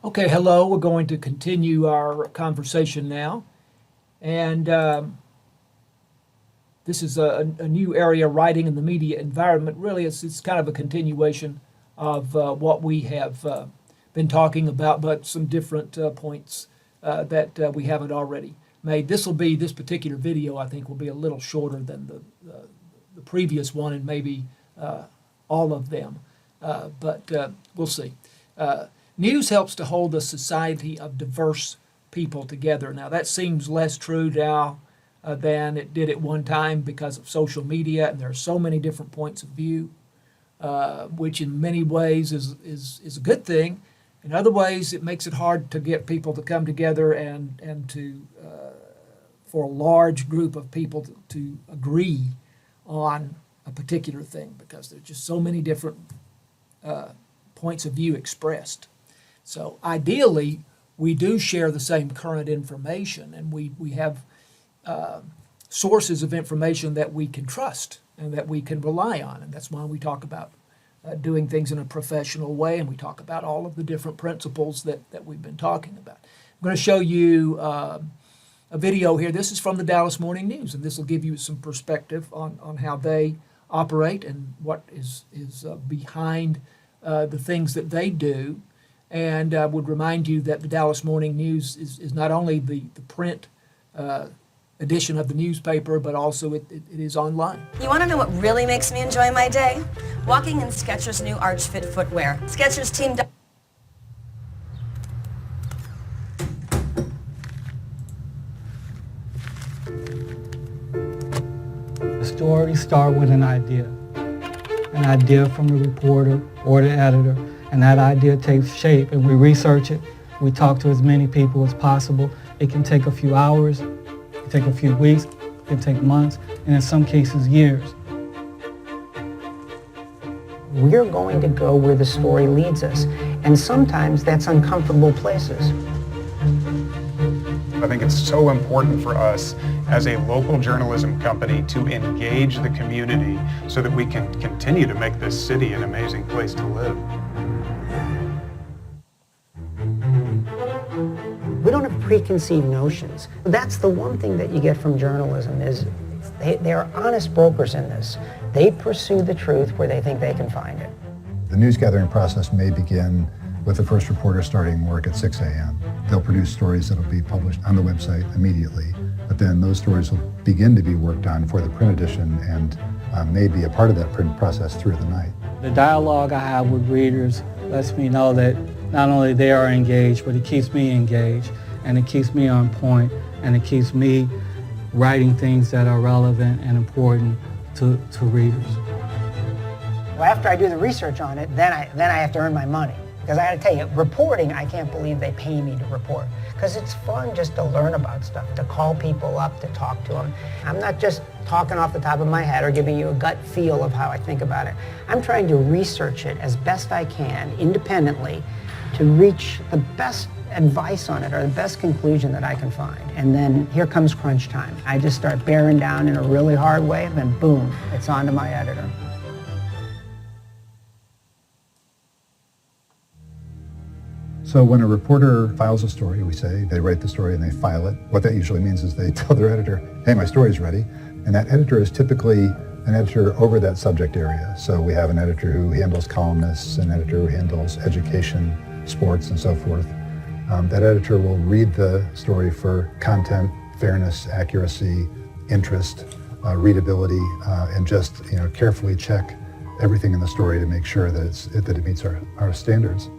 Okay, hello. We're going to continue our conversation now. And this is a new area, writing in the media environment. Really, it's kind of a continuation of what we have been talking about, but some different points that we haven't already made. This particular video, I think, will be a little shorter than the previous one and maybe all of them. But we'll see. News helps to hold a society of diverse people together. Now, that seems less true now than it did at one time because of social media, and there are so many different points of view, which in many ways is a good thing. In other ways, it makes it hard to get people to come together and to for a large group of people to agree on a particular thing because there's just so many different points of view expressed. So ideally, we do share the same current information, and we have sources of information that we can trust and that we can rely on. And that's why we talk about doing things in a professional way, and we talk about all of the different principles that we've been talking about. I'm going to show you a video here. This is from the Dallas Morning News, and this will give you some perspective on how they operate and what is behind the things that they do. And I would remind you that the Dallas Morning News is not only the print edition of the newspaper, but also it is online. You want to know what really makes me enjoy my day? Walking in Skechers' new Arch Fit footwear. Skechers teamed up. The story starts with an idea from the reporter or the editor, and that idea takes shape, and we research it. We talk to as many people as possible. It can take a few hours, it can take a few weeks, it can take months, and in some cases, years. We're going to go where the story leads us, and sometimes that's uncomfortable places. I think it's so important for us as a local journalism company to engage the community so that we can continue to make this city an amazing place to live. We don't have preconceived notions. That's the one thing that you get from journalism is they are honest brokers in this. They pursue the truth where they think they can find it. The news gathering process may begin with the first reporter starting work at 6 a.m. They'll produce stories that will be published on the website immediately, but then those stories will begin to be worked on for the print edition and may be a part of that print process through the night. The dialogue I have with readers lets me know that not only they are engaged, but it keeps me engaged, and it keeps me on point, and it keeps me writing things that are relevant and important to readers. Well, after I do the research on it, then I have to earn my money. Because I got to tell you, reporting, I can't believe they pay me to report. Because it's fun just to learn about stuff, to call people up, to talk to them. I'm not just talking off the top of my head or giving you a gut feel of how I think about it. I'm trying to research it as best I can, independently, to reach the best advice on it or the best conclusion that I can find. And then here comes crunch time. I just start bearing down in a really hard way, and then boom, it's on to my editor. So when a reporter files a story, we say, they write the story and they file it. What that usually means is they tell their editor, hey, my story's ready. And that editor is typically an editor over that subject area. So we have an editor who handles columnists, an editor who handles education, sports, and so forth. That editor will read the story for content, fairness, accuracy, interest, readability, and just carefully check everything in the story to make sure that it meets our standards.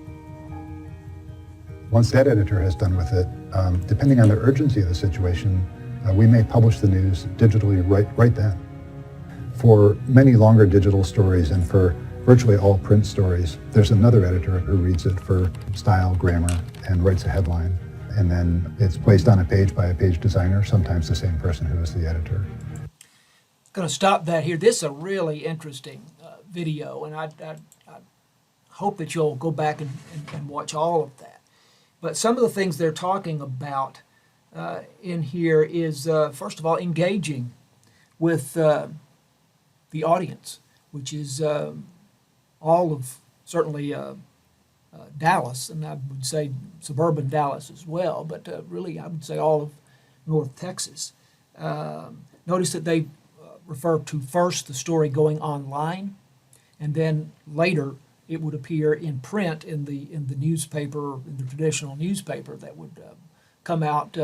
Once that editor has done with it, depending on the urgency of the situation, we may publish the news digitally right then. For many longer digital stories and for virtually all print stories, there's another editor who reads it for style, grammar, and writes a headline. And then it's placed on a page by a page designer, sometimes the same person who is the editor. I'm going to stop that here. This is a really interesting video, and I hope that you'll go back and watch all of that. But some of the things they're talking about in here is, first of all, engaging with the audience, which is all of certainly Dallas, and I would say suburban Dallas as well, but really I would say all of North Texas. Notice that they refer to first the story going online, and then later it would appear in print in the newspaper, in the traditional newspaper that would come out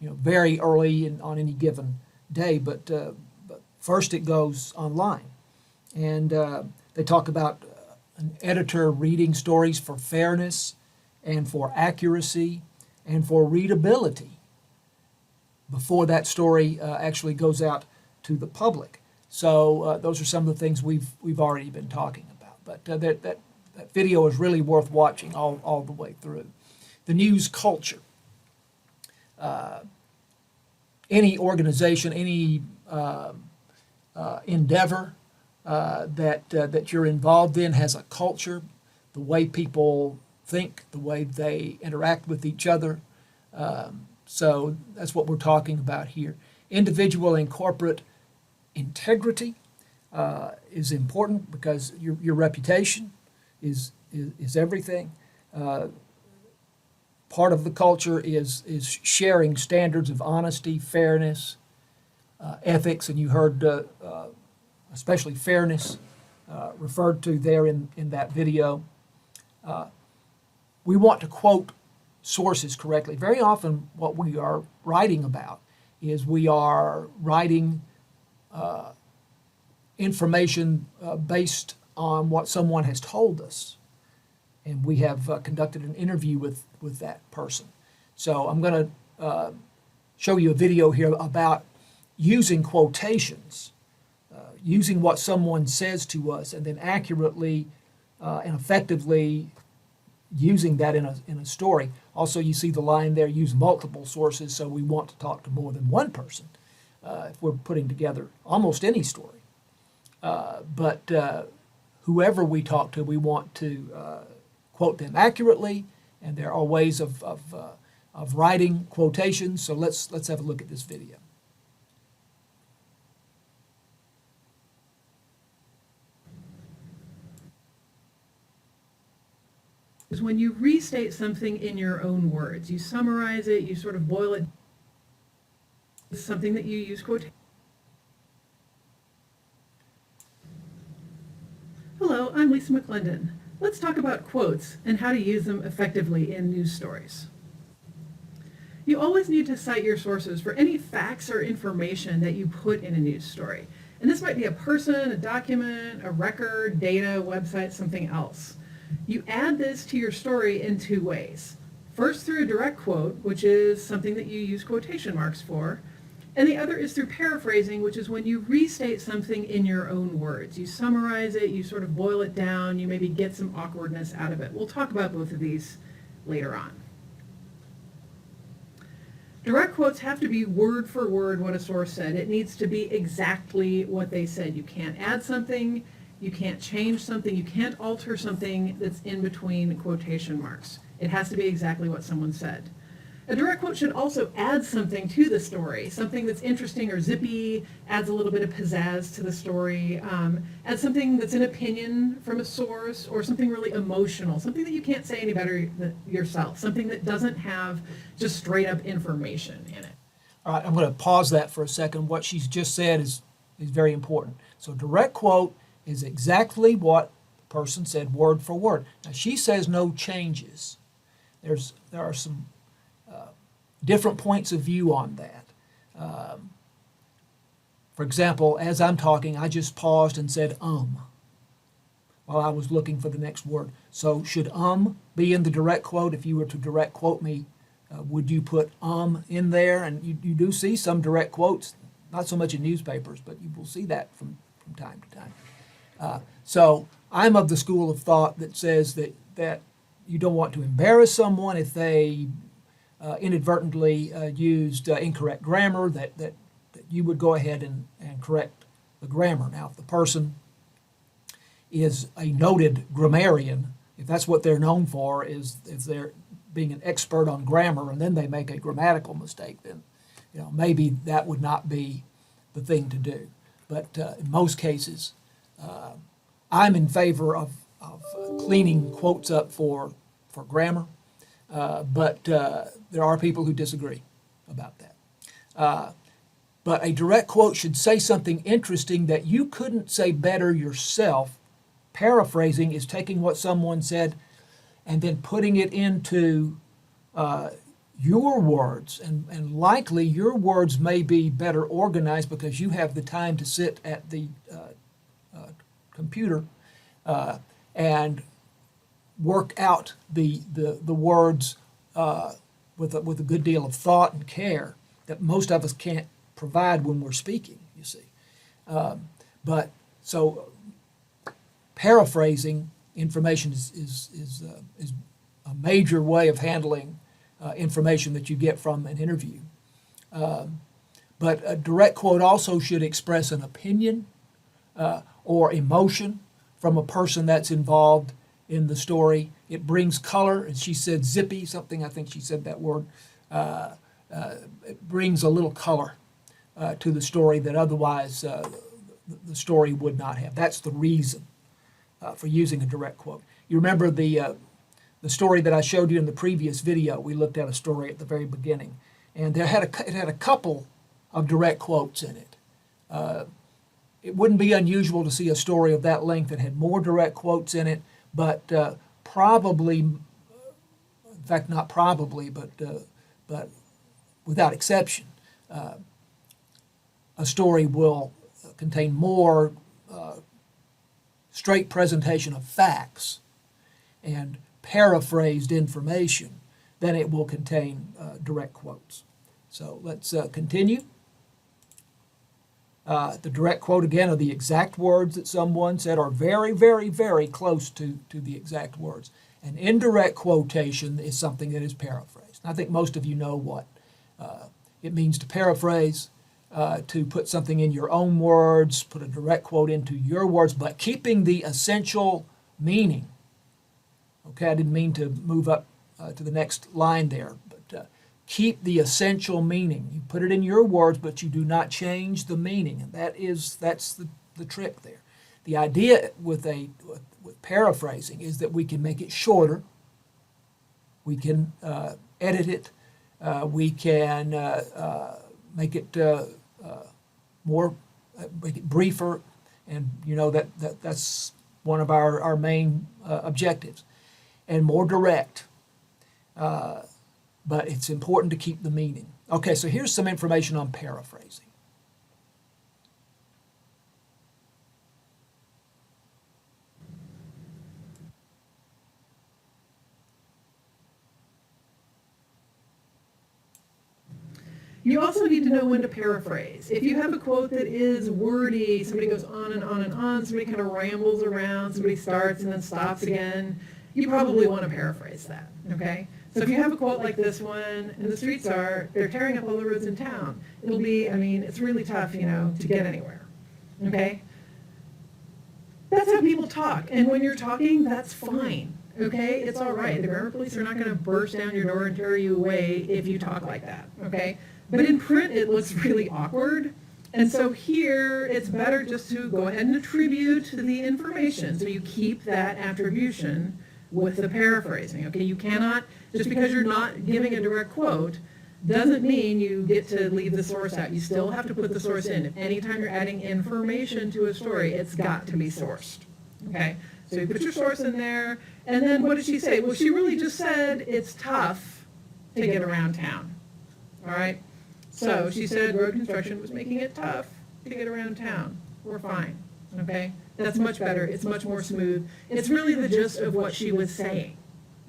very early on any given day. But first it goes online, and they talk about an editor reading stories for fairness and for accuracy and for readability before that story actually goes out to the public. So those are some of the things we've already been talking about. But that video is really worth watching all the way through. The news culture. Any organization, any endeavor that you're involved in has a culture, the way people think, the way they interact with each other. So that's what we're talking about here. Individual and corporate integrity is important because your reputation is everything. Part of the culture is sharing standards of honesty, fairness, ethics, and you heard especially fairness referred to there in that video. We want to quote sources correctly. Very often what we are writing about is we are writing information based on what someone has told us. And we have conducted an interview with that person. So I'm going to show you a video here about using quotations, using what someone says to us, and then accurately and effectively using that in a story. Also, you see the line there, use multiple sources, so we want to talk to more than one person if we're putting together almost any story. But whoever we talk to, we want to quote them accurately, and there are ways of writing quotations. So let's have a look at this video. Is when you restate something in your own words. You summarize it, you sort of boil it. It's something that you use quotation. Hello, I'm Lisa McClendon. Let's talk about quotes and how to use them effectively in news stories. You always need to cite your sources for any facts or information that you put in a news story. And this might be a person, a document, a record, data, website, something else. You add this to your story in two ways. First, through a direct quote, which is something that you use quotation marks for, and the other is through paraphrasing, which is when you restate something in your own words. You summarize it, you sort of boil it down, you maybe get some awkwardness out of it. We'll talk about both of these later on. Direct quotes have to be word for word what a source said. It needs to be exactly what they said. You can't add something, you can't change something, you can't alter something that's in between quotation marks. It has to be exactly what someone said. A direct quote should also add something to the story, something that's interesting or zippy, adds a little bit of pizzazz to the story, adds something that's an opinion from a source, or something really emotional, something that you can't say any better than yourself, something that doesn't have just straight up information in it. All right, I'm going to pause that for a second. What she's just said is very important. So direct quote is exactly what the person said word for word. Now she says no changes. There are some different points of view on that. For example, as I'm talking, I just paused and said while I was looking for the next word. So should be in the direct quote? If you were to direct quote me, would you put in there? And you do see some direct quotes, not so much in newspapers, but you will see that from time to time. So I'm of the school of thought that says that you don't want to embarrass someone if they inadvertently used incorrect grammar, that you would go ahead and correct the grammar. Now, if the person is a noted grammarian, if that's what they're known for, is they're being an expert on grammar, and then they make a grammatical mistake, then maybe that would not be the thing to do. But in most cases, I'm in favor of cleaning quotes up for for grammar, but there are people who disagree about that. But a direct quote should say something interesting that you couldn't say better yourself. Paraphrasing is taking what someone said and then putting it into your words. And likely your words may be better organized because you have the time to sit at the computer and work out the words with a good deal of thought and care that most of us can't provide when we're speaking, you see. But so paraphrasing information is a major way of handling information that you get from an interview. But a direct quote also should express an opinion or emotion from a person that's involved in the story. It brings color, and she said zippy, something, I think she said that word. It brings a little color to the story that otherwise the story would not have. That's the reason for using a direct quote. You remember the story that I showed you in the previous video. We looked at a story at the very beginning, and it had a couple of direct quotes in it. It wouldn't be unusual to see a story of that length that had more direct quotes in it, but probably, in fact, not probably, but without exception, a story will contain more straight presentation of facts and paraphrased information than it will contain direct quotes. So let's continue. The direct quote, again, are the exact words that someone said are very, very, very close to the exact words. An indirect quotation is something that is paraphrased. I think most of you know what it means to paraphrase, to put something in your own words, put a direct quote into your words, but keeping the essential meaning. Okay, I didn't mean to move up to the next line there, but keep the essential meaning. You put it in your words, but you do not change the meaning, and that's the trick there. The idea with paraphrasing is that we can make it shorter, we can edit it, we can make it make it briefer, and you know that's one of our main objectives, and more direct. But it's important to keep the meaning. Okay, so here's some information on paraphrasing. You also need to know when to paraphrase. If you have a quote that is wordy, somebody goes on and on and on, somebody kind of rambles around, somebody starts and then stops again, you probably want to paraphrase that, okay? So if you have a quote like this one, and the streets they're tearing up all the roads in town, it'll be, it's really tough, to get anywhere, okay? That's how people talk, and when you're talking, that's fine, okay? It's all right. The grammar police are not going to burst down your door and tear you away if you talk like that, okay? But in print, it looks really awkward, and so here, it's better just to go ahead and attribute the information, so you keep that attribution with the paraphrasing, okay? You cannot, just because you're not giving a direct quote, doesn't mean you get to leave the source out. You still have to put the source in. If anytime you're adding information to a story, it's got to be sourced, okay? So you put your source in there, and then what did she say? Well, she really just said it's tough to get around town, all right? So she said road construction was making it tough to get around town. We're fine, okay? That's much better. It's much more smooth. It's really the gist of what she was saying,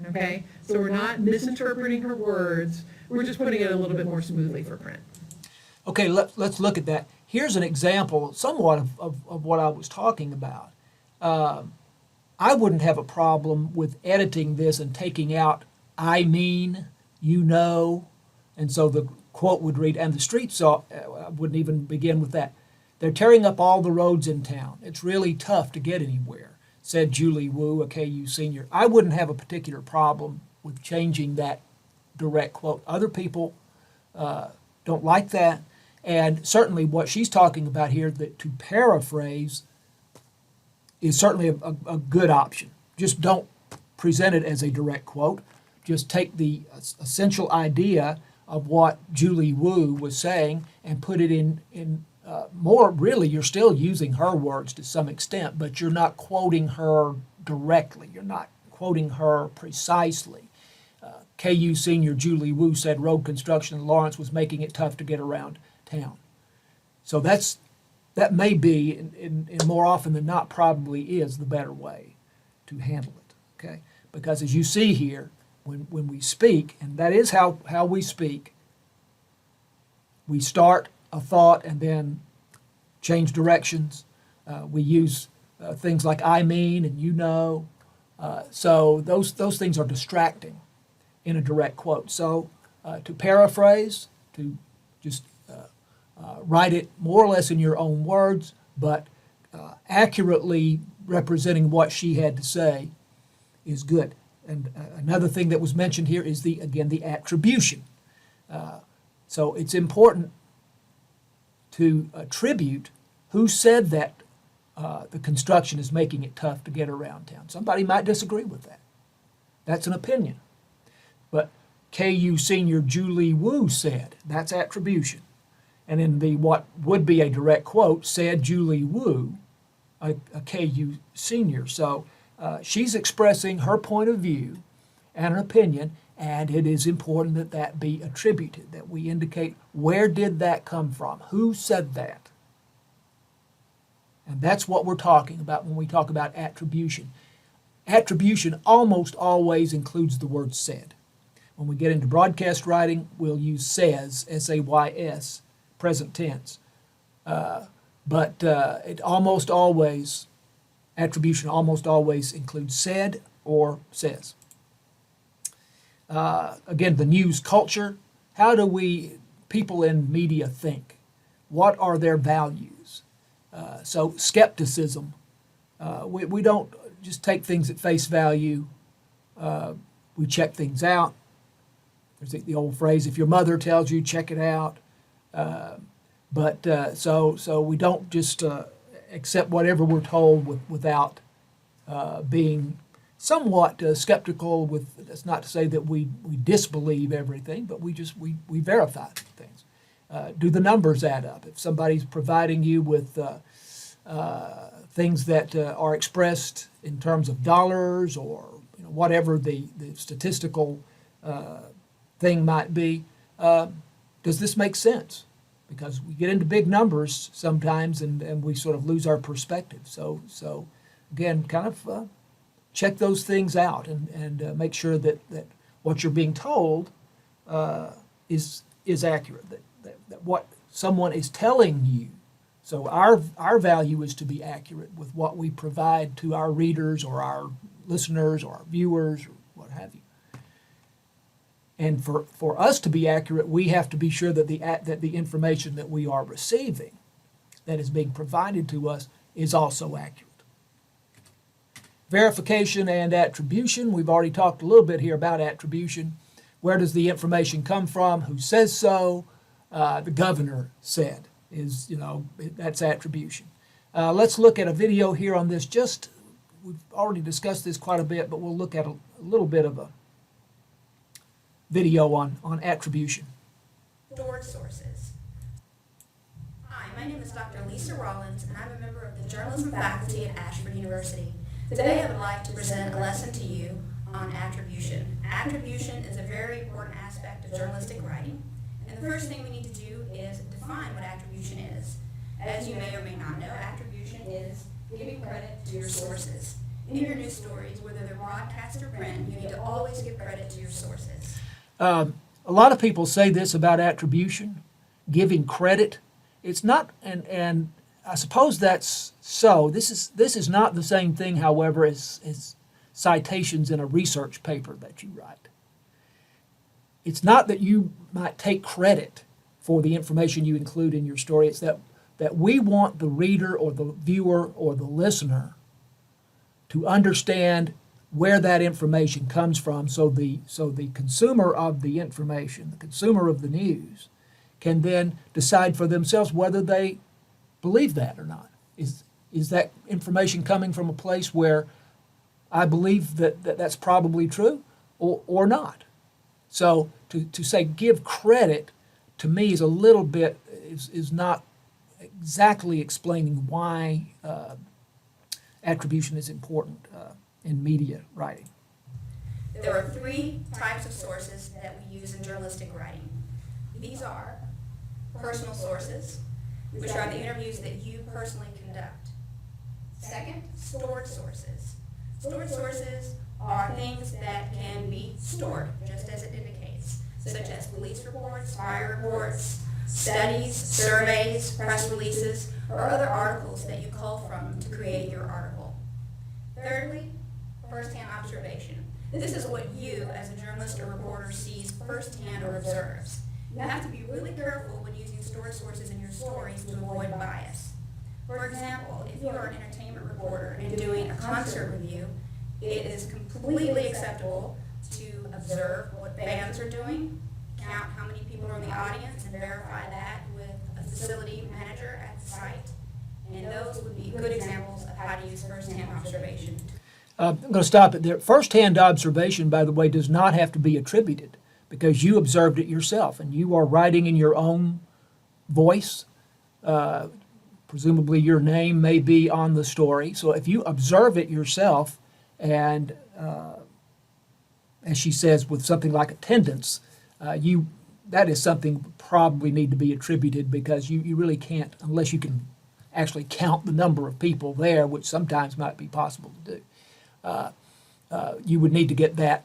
okay? So we're not misinterpreting her words. We're just putting it a little bit more smoothly for print. Okay, let's look at that. Here's an example, somewhat of what I was talking about. I wouldn't have a problem with editing this and taking out "I mean," and so the quote would read, and the streets I wouldn't even begin with that. They're tearing up all the roads in town. It's really tough to get anywhere, said Julie Wu, a KU senior. I wouldn't have a particular problem with changing that direct quote. Other people don't like that. And certainly what she's talking about here, that to paraphrase, is certainly a good option. Just don't present it as a direct quote. Just take the essential idea of what Julie Wu was saying and put it in more, really, you're still using her words to some extent, but you're not quoting her directly. You're not quoting her precisely. KU senior Julie Wu said road construction in Lawrence was making it tough to get around town. So that may be, and more often than not, probably is the better way to handle it, okay? Because as you see here, when we speak, and that is how we speak, we start a thought and then change directions. We use things like I mean and you know. So those things are distracting in a direct quote. So to paraphrase, to just write it more or less in your own words, but accurately representing what she had to say is good. And another thing that was mentioned here is the attribution. So it's important to attribute who said that the construction is making it tough to get around town. Somebody might disagree with that. That's an opinion. But KU senior Julie Wu said, that's attribution. And in the what would be a direct quote, said Julie Wu, a KU senior. So she's expressing her point of view and an opinion, and it is important that that be attributed, that we indicate where did that come from, who said that. And that's what we're talking about when we talk about attribution. Attribution almost always includes the word said. When we get into broadcast writing, we'll use says, S-A-Y-S, present tense. But it almost always, attribution almost always includes said or says. Again, the news culture. How do people in media think? What are their values? So skepticism. We don't just take things at face value. We check things out. There's the old phrase, if your mother tells you, check it out. So we don't just accept whatever we're told without being somewhat skeptical. That's not to say that we disbelieve everything, but we verify things. Do the numbers add up? If somebody's providing you with things that are expressed in terms of dollars or whatever the statistical thing might be, does this make sense? Because we get into big numbers sometimes and we sort of lose our perspective. So again, kind of check those things out and make sure that what you're being told is accurate, that what someone is telling you. So our value is to be accurate with what we provide to our readers or our listeners or our viewers or what have you. And for us to be accurate, we have to be sure that the information that we are receiving, that is being provided to us, is also accurate. Verification and attribution. We've already talked a little bit here about attribution. Where does the information come from? Who says so? The governor said. That's attribution. Let's look at a video here on this. We've already discussed this quite a bit, but we'll look at a little bit of a video on attribution. Stored sources. Hi, my name is Dr. Lisa Rollins, and I'm a member of the journalism faculty at Ashford University. Today I would like to present a lesson to you on attribution. Attribution is a very important aspect of journalistic writing, and the first thing we need to do is define what attribution is. As you may or may not know, attribution is giving credit to your sources. In your news stories, whether they're broadcast or print, you need to always give credit to your sources. A lot of people say this about attribution, giving credit. It's not, and I suppose that's so. This is not the same thing, however, as citations in a research paper that you write. It's not that you might take credit for the information you include in your story. It's that we want the reader or the viewer or the listener to understand where that information comes from, so the consumer of the information, the consumer of the news, can then decide for themselves whether they believe that or not. Is that information coming from a place where I believe that's probably true or not. So to say give credit to me is a little bit, is not exactly explaining why attribution is important in media writing. There are three types of sources that we use in journalistic writing. These are personal sources, which are the interviews that you personally conduct. Second, stored sources. Stored sources are things that can be stored, just as it indicates, such as police reports, fire reports, studies, surveys, press releases, or other articles that you cull from to create your article. Thirdly, firsthand observation. This is what you, as a journalist or reporter, sees firsthand or observes. You have to be really careful when using stored sources in your stories to avoid bias. For example, if you are an entertainment reporter and doing a concert review, it is completely acceptable to observe what bands are doing, count how many people are in the audience, and verify that with a facility manager at the site. And those would be good examples of how to use firsthand observation. I'm going to stop it there. Firsthand observation, by the way, does not have to be attributed because you observed it yourself and you are writing in your own voice. Presumably your name may be on the story. So if you observe it yourself and, as she says, with something like attendance, that is something probably need to be attributed because you really can't, unless you can actually count the number of people there, which sometimes might be possible to do. You would need to get that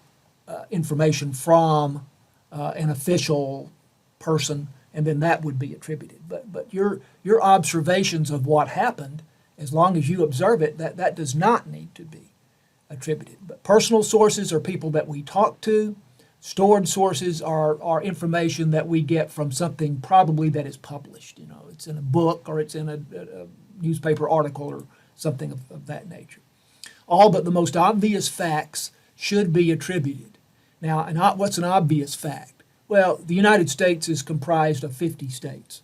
information from an official person, and then that would be attributed. But your observations of what happened, as long as you observe it, that does not need to be attributed. But personal sources are people that we talk to. Stored sources are information that we get from something probably that is published. You know, it's in a book or it's in a newspaper article or something of that nature. All but the most obvious facts should be attributed. Now, what's an obvious fact? Well, the United States is comprised of 50 states.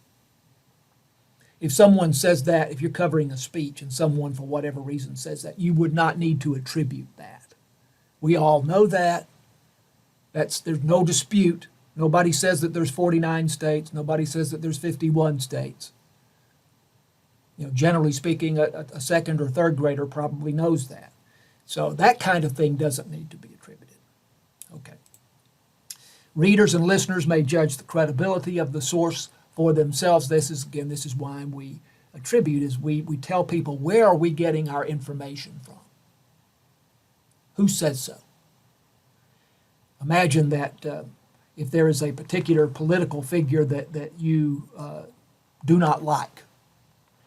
If someone says that, if you're covering a speech and someone for whatever reason says that, you would not need to attribute that. We all know that. There's no dispute. Nobody says that there's 49 states. Nobody says that there's 51 states. You know, generally speaking, a second or third grader probably knows that. So that kind of thing doesn't need to be attributed. Okay. Readers and listeners may judge the credibility of the source for themselves. This is why we attribute, is we tell people where are we getting our information from? Who says so? Imagine that if there is a particular political figure that you do not like,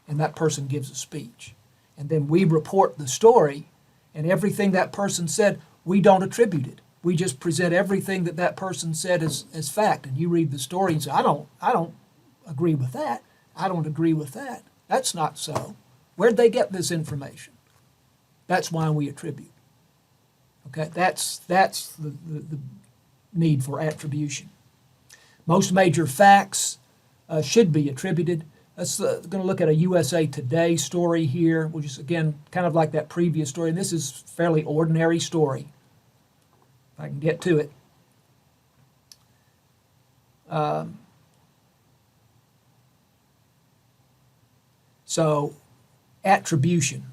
and that person gives a speech, and then we report the story, and everything that person said, we don't attribute it. We just present everything that person said as fact, and you read the story and say, I don't agree with that. I don't agree with that. That's not so. Where'd they get this information? That's why we attribute. Okay, that's the need for attribution. Most major facts should be attributed. Let's going to look at a USA Today story here, which is, again, kind of like that previous story. And this is a fairly ordinary story, if I can get to it. So, attribution.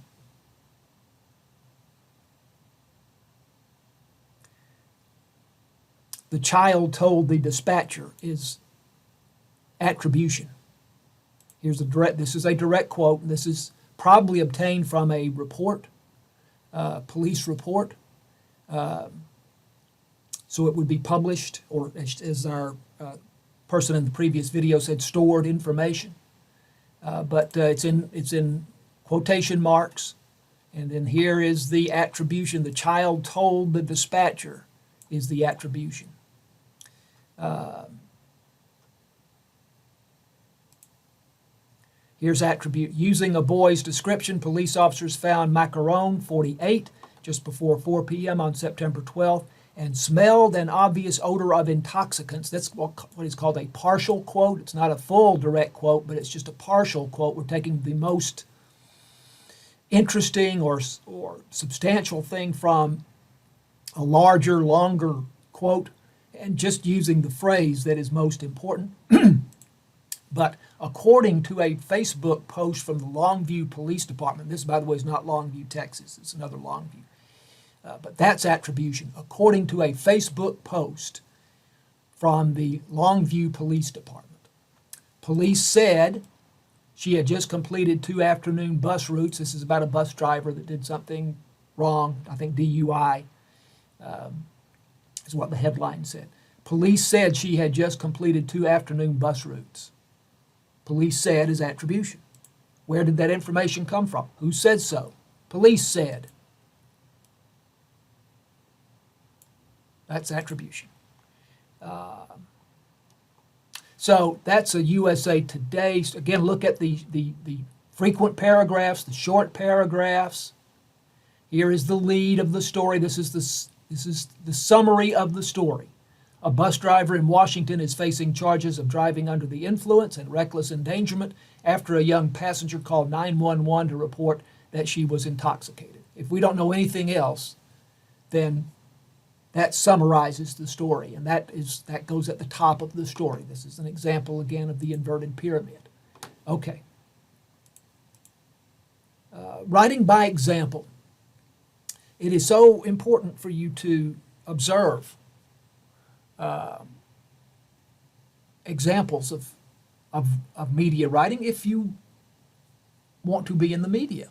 The child told the dispatcher is attribution. This is a direct quote, and this is probably obtained from a report, police report. So it would be published, or as our person in the previous video said, stored information. But it's in quotation marks, and then here is the attribution. The child told the dispatcher is the attribution. Here's attribute. Using a boy's description, police officers found Macaron, 48, just before 4 p.m. on September 12th, and smelled an obvious odor of intoxicants. That's what is called a partial quote. It's not a full direct quote, but it's just a partial quote. We're taking the most interesting or substantial thing from a larger, longer quote, and just using the phrase that is most important. But according to a Facebook post from the Longview Police Department, this, by the way, is not Longview, Texas, it's another Longview, but that's attribution. According to a Facebook post from the Longview Police Department, police said she had just completed 2 afternoon bus routes. This is about a bus driver that did something wrong, I think DUI, is what the headline said. Police said she had just completed 2 afternoon bus routes. Police said is attribution. Where did that information come from? Who said so? Police said. That's attribution. So that's a USA Today. Again, look at the frequent paragraphs, the short paragraphs. Here is the lead of the story. This is the summary of the story. A bus driver in Washington is facing charges of driving under the influence and reckless endangerment after a young passenger called 911 to report that she was intoxicated. If we don't know anything else, then that summarizes the story, and that goes at the top of the story. This is an example again of the inverted pyramid. Okay. Writing by example. It is so important for you to observe examples of media writing if you want to be in the media.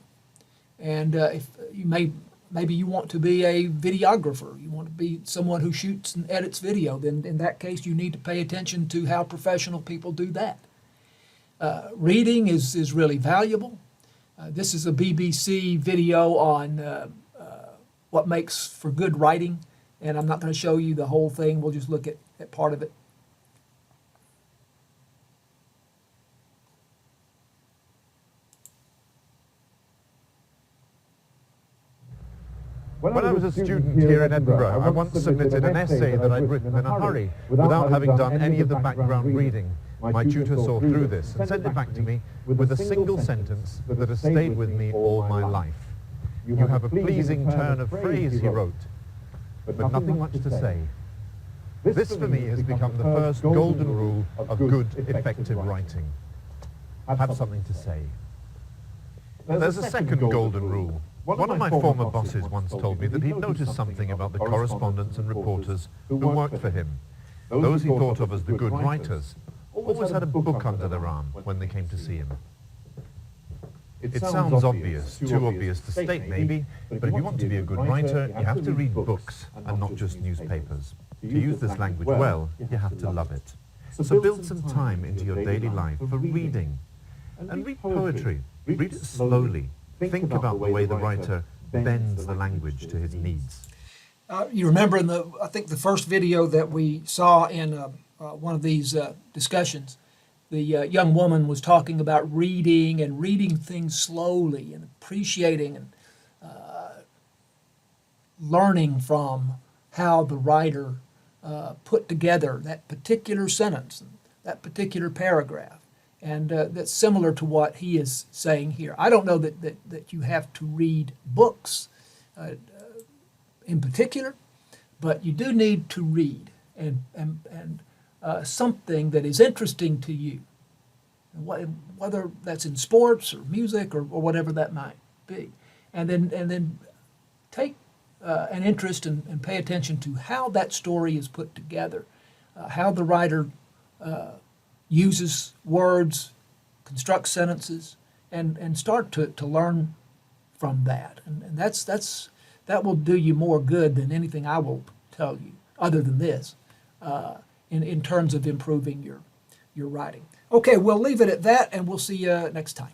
And if you maybe you want to be a videographer, you want to be someone who shoots and edits video, then in that case you need to pay attention to how professional people do that. Reading is really valuable. This is a BBC video on what makes for good writing, and I'm not going to show you the whole thing. We'll just look at part of it. When I was a student here in Edinburgh, I once submitted an essay that I'd written in a hurry, without having done any of the background reading. My tutor saw through this and sent it back to me with a single sentence that has stayed with me all my life. You have a pleasing turn of phrase, he wrote, but nothing much to say. This for me has become the first golden rule of good, effective writing. Have something to say. There's a second golden rule. One of my former bosses once told me that he'd noticed something about the correspondents and reporters who worked for him. Those he thought of as the good writers always had a book under their arm when they came to see him. It sounds obvious, too obvious to state maybe, but if you want to be a good writer, you have to read books and not just newspapers. To use this language well, you have to love it. So build some time into your daily life for reading. And read poetry. Read it slowly. Think about the way the writer bends the language to his needs. You remember in I think the first video that we saw in one of these discussions, the young woman was talking about reading and reading things slowly and appreciating and learning from how the writer put together that particular sentence, that particular paragraph. And that's similar to what he is saying here. I don't know that you have to read books in particular, but you do need to read and something that is interesting to you, whether that's in sports or music or whatever that might be, and then take an interest and pay attention to how that story is put together, how the writer uses words, constructs sentences, and start to learn from that. And that will do you more good than anything I will tell you, other than this, in terms of improving your writing. Okay, we'll leave it at that, and we'll see you next time.